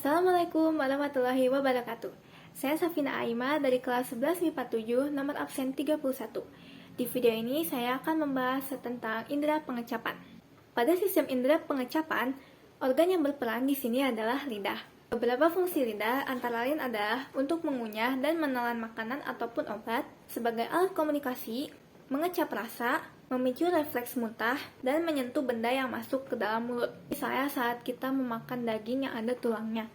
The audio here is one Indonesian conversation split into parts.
Assalamualaikum warahmatullahi wabarakatuh. Saya Safina Aima dari kelas 11 MIPA 7, nomor absen 31. Di video ini saya akan membahas tentang indera pengecapan. Pada sistem indera pengecapan, organ yang berperan di sini adalah lidah. Beberapa fungsi lidah antara lain adalah untuk mengunyah dan menelan makanan ataupun obat, sebagai alat komunikasi, mengecap rasa, memicu refleks muntah, dan menyentuh benda yang masuk ke dalam mulut. Misalnya saat kita memakan daging yang ada tulangnya.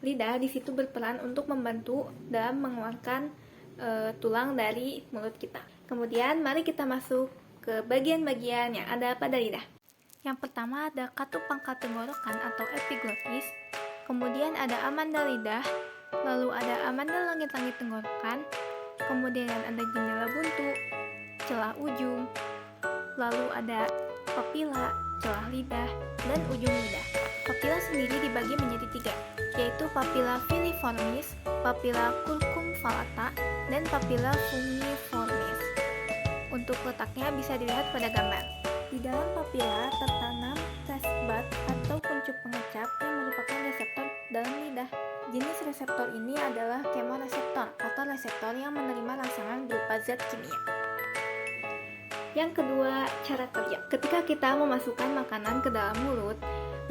Lidah di situ berperan untuk membantu dalam mengeluarkan tulang dari mulut kita. Kemudian mari kita masuk ke bagian-bagian yang ada pada lidah. Yang pertama ada katup pangkal tenggorokan atau epiglottis. Kemudian ada amanda lidah, lalu ada amanda langit-langit tenggorokan. Kemudian ada jendela buntu, celah ujung, lalu ada papila, celah lidah, dan ujung lidah. Papila sendiri dibagi menjadi 3, yaitu papila filiformis, papila circumvallata, dan papila fungiformis. Untuk letaknya bisa dilihat pada gambar. Di dalam papila tertanam taste bud atau kuncup pengecap yang merupakan reseptor dalam lidah. Jenis reseptor ini adalah kemoreseptor atau reseptor yang menerima rangsangan berupa zat kimia. Yang kedua, cara kerja. Ketika kita memasukkan makanan ke dalam mulut,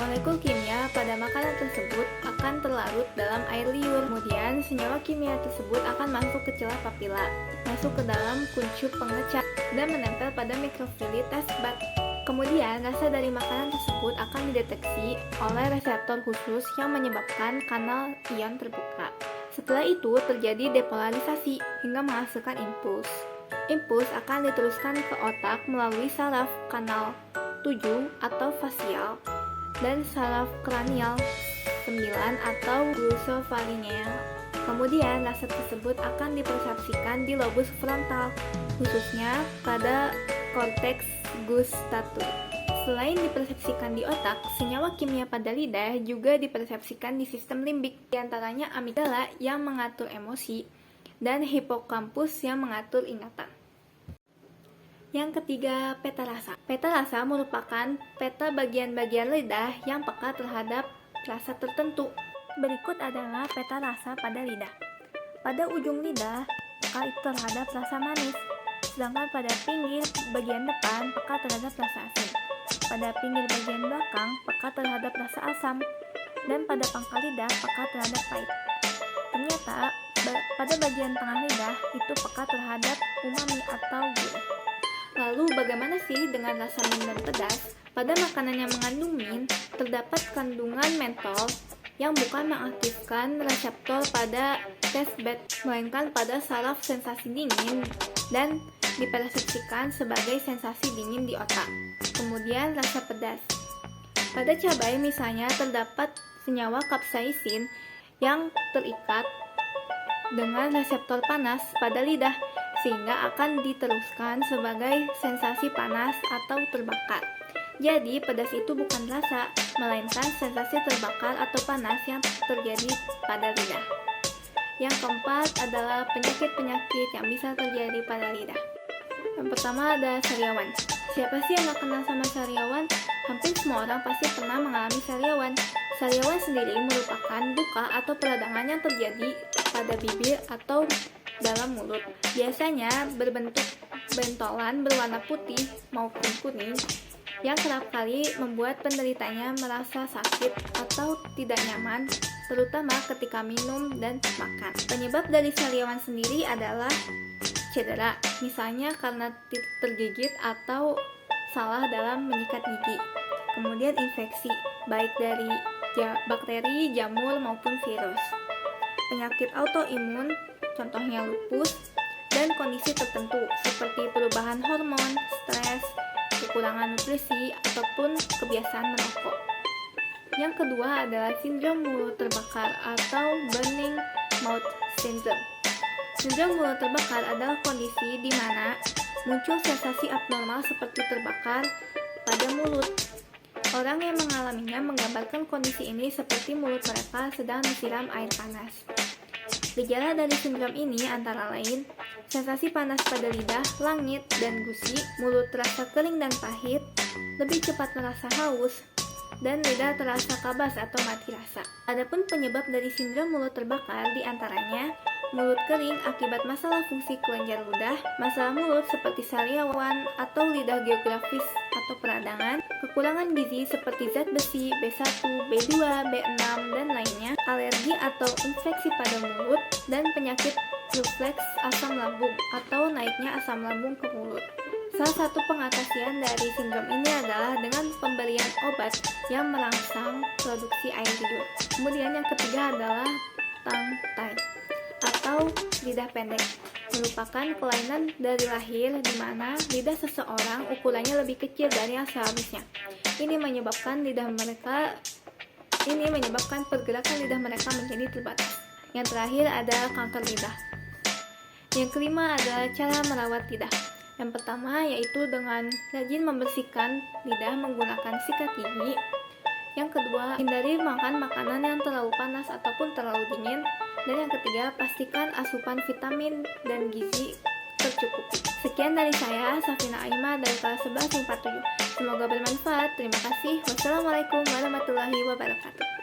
molekul kimia pada makanan tersebut akan terlarut dalam air liur. Kemudian, senyawa kimia tersebut akan masuk ke celah papila, masuk ke dalam kuncup pengecap, dan menempel pada mikrofili taste bud. Kemudian, rasa dari makanan tersebut akan dideteksi oleh reseptor khusus yang menyebabkan kanal ion terbuka. Setelah itu, terjadi depolarisasi hingga menghasilkan impuls. Impuls akan diteruskan ke otak melalui saraf kanal 7 atau fasial dan saraf kranial 9 atau glosopharyngeal. Kemudian rasa tersebut akan dipersepsikan di lobus frontal, khususnya pada korteks gustatus. Selain dipersepsikan di otak, senyawa kimia pada lidah juga dipersepsikan di sistem limbik, diantaranya amigdala yang mengatur emosi dan hipokampus yang mengatur ingatan. Yang ketiga, peta rasa. Peta rasa merupakan peta bagian-bagian lidah yang peka terhadap rasa tertentu. Berikut adalah peta rasa pada lidah. Pada ujung lidah, peka terhadap rasa manis, sedangkan pada pinggir bagian depan peka terhadap rasa asin. Pada pinggir bagian belakang peka terhadap rasa asam, dan pada pangkal lidah peka terhadap pahit. Ternyata pada bagian tengah lidah itu peka terhadap umami atau gurih. Lalu bagaimana sih dengan rasa min dan pedas? Pada makanan yang mengandung min, terdapat kandungan mentol yang bukan mengaktifkan reseptor pada taste bud, melainkan pada saraf sensasi dingin dan dipersepsikan sebagai sensasi dingin di otak. Kemudian rasa pedas. Pada cabai misalnya terdapat senyawa kapsaisin yang terikat dengan reseptor panas pada lidah, sehingga akan diteruskan sebagai sensasi panas atau terbakar. Jadi, pedas itu bukan rasa, melainkan sensasi terbakar atau panas yang terjadi pada lidah. Yang keempat adalah penyakit-penyakit yang bisa terjadi pada lidah. Yang pertama ada sariawan. Siapa sih yang gak kenal sama sariawan? Hampir semua orang pasti pernah mengalami sariawan. Sariawan sendiri merupakan luka atau peradangan yang terjadi pada bibir atau dalam mulut. Biasanya berbentuk bentolan berwarna putih maupun kuning yang kerap kali membuat penderitanya merasa sakit atau tidak nyaman, terutama ketika minum dan makan. Penyebab dari sariawan sendiri adalah cedera, misalnya karena tergigit atau salah dalam menyikat gigi. Kemudian infeksi, baik dari bakteri, jamur, maupun virus. Penyakit autoimun, contohnya lupus, dan kondisi tertentu seperti perubahan hormon, stres, kekurangan nutrisi, ataupun kebiasaan merokok. Yang kedua adalah sindrom mulut terbakar atau burning mouth syndrome. Sindrom mulut terbakar adalah kondisi di mana muncul sensasi abnormal seperti terbakar pada mulut. Orang yang mengalaminya menggambarkan kondisi ini seperti mulut mereka sedang disiram air panas. Gejala dari sindrom ini antara lain sensasi panas pada lidah, langit, dan gusi, mulut terasa kering dan pahit, lebih cepat merasa haus, dan lidah terasa kabas atau mati rasa. Adapun penyebab dari sindrom mulut terbakar diantaranya mulut kering akibat masalah fungsi kelenjar ludah, masalah mulut seperti sariawan atau lidah geografis atau peradangan, kekurangan gizi seperti zat besi, B1, B2, B6, dan lainnya, alergi atau infeksi pada mulut, dan penyakit refleks asam lambung atau naiknya asam lambung ke mulut. Salah satu pengatasian dari sindrom ini adalah dengan pemberian obat yang merangsang produksi air liur. Kemudian yang ketiga adalah tongue tie atau lidah pendek, merupakan kelainan dari lahir di mana lidah seseorang ukurannya lebih kecil dari yang seharusnya. Ini menyebabkan pergerakan lidah mereka menjadi terbatas. Yang terakhir ada kanker lidah. Yang kelima adalah cara merawat lidah. Yang pertama yaitu dengan rajin membersihkan lidah menggunakan sikat gigi. Yang kedua, hindari makan makanan yang terlalu panas ataupun terlalu dingin. Dan yang ketiga, pastikan asupan vitamin dan gizi tercukupi. Sekian dari saya, Safina Aima dari kelas 11 IPA 7. Semoga bermanfaat. Terima kasih. Wassalamualaikum warahmatullahi wabarakatuh.